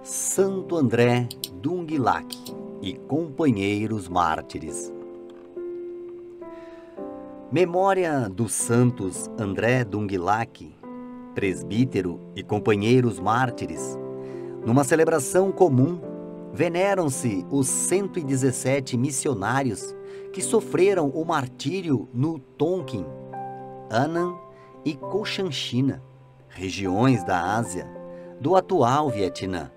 Santo André Dung Lac e companheiros mártires. Memória dos santos André Dung Lac, presbítero e companheiros mártires. Numa celebração comum, veneram-se os 117 missionários que sofreram o martírio no Tonkin, Annan e Cochinchina, regiões da Ásia, do atual Vietnã.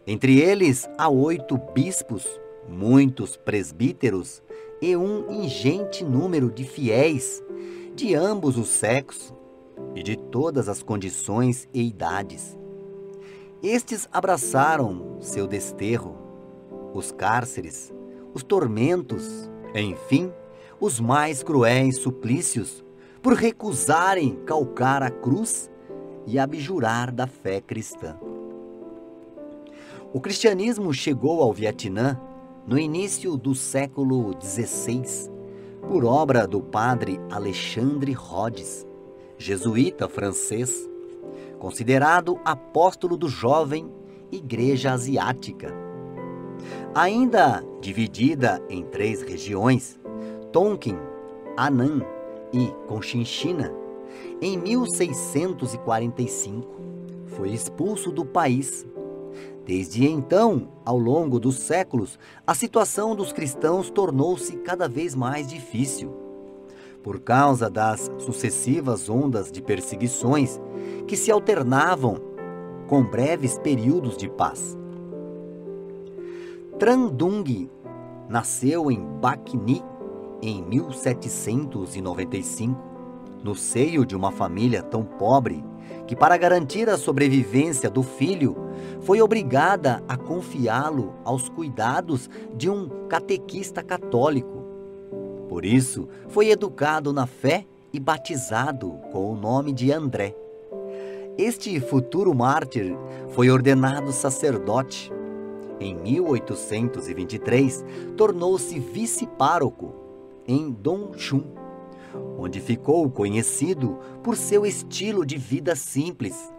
Entre eles há 8 bispos, muitos presbíteros e um ingente número de fiéis de ambos os sexos e de todas as condições e idades. Estes abraçaram seu desterro, os cárceres, os tormentos, enfim, os mais cruéis suplícios, por recusarem calcar a cruz e abjurar da fé cristã. O cristianismo chegou ao Vietnã no início do século XVI, por obra do padre Alexandre Rhodes, jesuíta francês, considerado apóstolo do jovem Igreja Asiática. Ainda dividida em 3 regiões, Tonkin, Annan e Cochinchina, em 1645, foi expulso do país. Desde então, ao longo dos séculos, a situação dos cristãos tornou-se cada vez mais difícil, por causa das sucessivas ondas de perseguições que se alternavam com breves períodos de paz. Tran Dung nasceu em Bac Ni em 1795, no seio de uma família tão pobre que, para garantir a sobrevivência do filho, foi obrigada a confiá-lo aos cuidados de um catequista católico. Por isso, foi educado na fé e batizado com o nome de André. Este futuro mártir foi ordenado sacerdote. Em 1823, tornou-se vice-pároco em Don Chun, onde ficou conhecido por seu estilo de vida simples,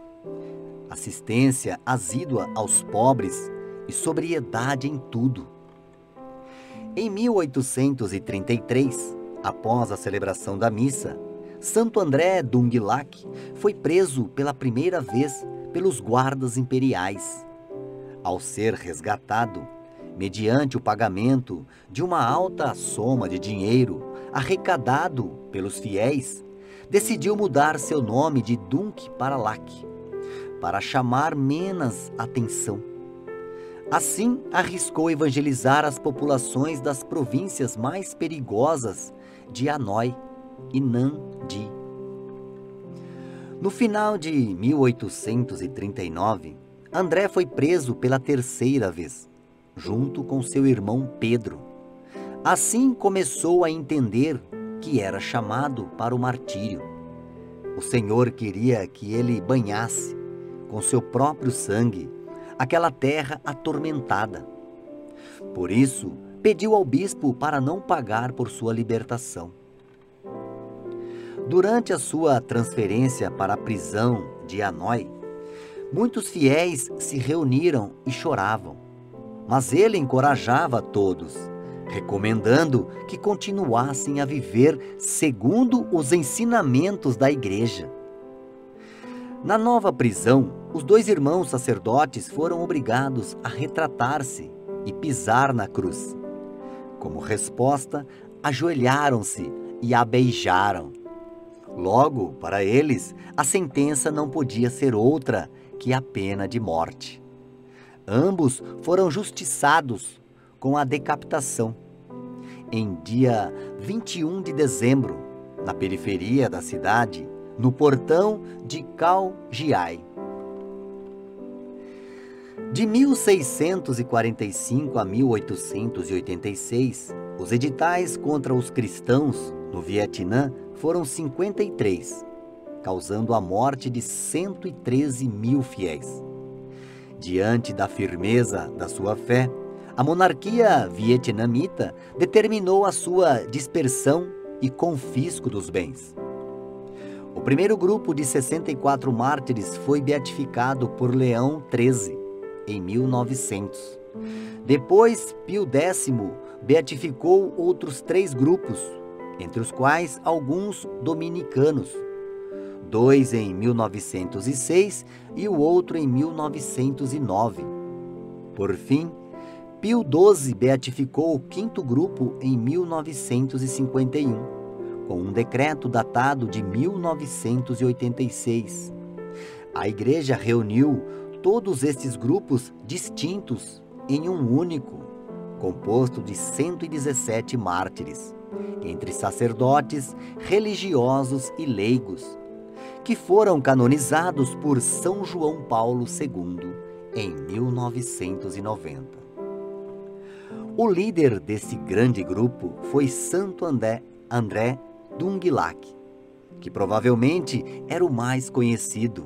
assistência assídua aos pobres e sobriedade em tudo. Em 1833, após a celebração da missa, Santo André Dung Lac foi preso pela primeira vez pelos guardas imperiais. Ao ser resgatado, mediante o pagamento de uma alta soma de dinheiro arrecadado pelos fiéis, decidiu mudar seu nome de Dunk para Lac, para chamar menos atenção. Assim, arriscou evangelizar as populações das províncias mais perigosas de Hanoi e Nam Di. No final de 1839, André foi preso pela 3ª vez, junto com seu irmão Pedro. Assim começou a entender que era chamado para o martírio. O Senhor queria que ele banhasse, com seu próprio sangue, aquela terra atormentada. Por isso, pediu ao bispo para não pagar por sua libertação. Durante a sua transferência para a prisão de Hanoi, muitos fiéis se reuniram e choravam, mas ele encorajava todos, recomendando que continuassem a viver segundo os ensinamentos da Igreja. Na nova prisão, os 2 irmãos sacerdotes foram obrigados a retratar-se e pisar na cruz. Como resposta, ajoelharam-se e a beijaram. Logo, para eles, a sentença não podia ser outra que a pena de morte. Ambos foram justiçados com a decapitação, em dia 21 de dezembro, na periferia da cidade, no portão de Cao Giai. De 1645 a 1886, os editais contra os cristãos no Vietnã foram 53, causando a morte de 113 mil fiéis. Diante da firmeza da sua fé, a monarquia vietnamita determinou a sua dispersão e confisco dos bens. O primeiro grupo de 64 mártires foi beatificado por Leão XIII em 1900. Depois, Pio X beatificou outros 3 grupos, entre os quais alguns dominicanos, 2 em 1906 e o outro em 1909. Por fim, Pio XII beatificou o 5º grupo em 1951, com um decreto datado de 1986. A Igreja reuniu todos estes grupos distintos em um único, composto de 117 mártires, entre sacerdotes, religiosos e leigos, que foram canonizados por São João Paulo II em 1990. O líder desse grande grupo foi Santo André Dũng-Lạc, que provavelmente era o mais conhecido.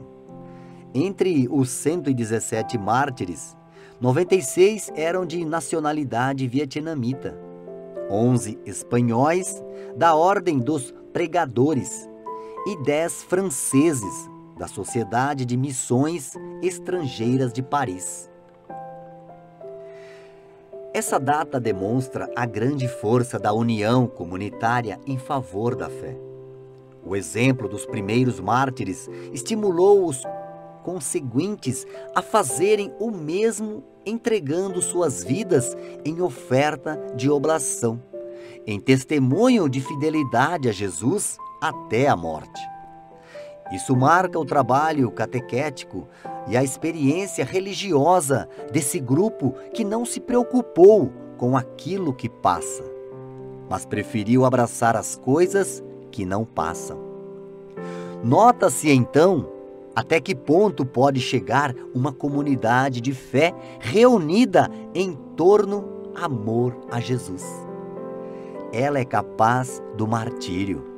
Entre os 117 mártires, 96 eram de nacionalidade vietnamita, 11 espanhóis da Ordem dos Pregadores e 10 franceses da Sociedade de Missões Estrangeiras de Paris. Essa data demonstra a grande força da união comunitária em favor da fé. O exemplo dos primeiros mártires estimulou os conseguintes a fazerem o mesmo, entregando suas vidas em oferta de oblação, em testemunho de fidelidade a Jesus até a morte. Isso marca o trabalho catequético e a experiência religiosa desse grupo que não se preocupou com aquilo que passa, mas preferiu abraçar as coisas que não passam. Nota-se então até que ponto pode chegar uma comunidade de fé reunida em torno do amor a Jesus. Ela é capaz do martírio.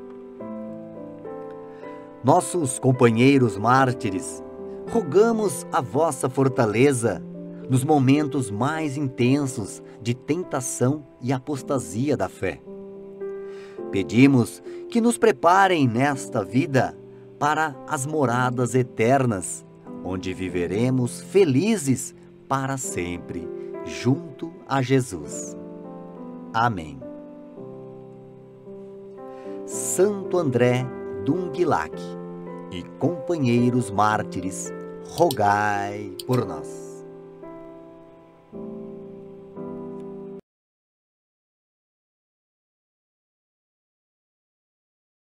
Nossos companheiros mártires, rogamos a vossa fortaleza nos momentos mais intensos de tentação e apostasia da fé. Pedimos que nos preparem nesta vida para as moradas eternas, onde viveremos felizes para sempre, junto a Jesus. Amém. Santo André Dũng-Lạc e companheiros mártires, rogai por nós.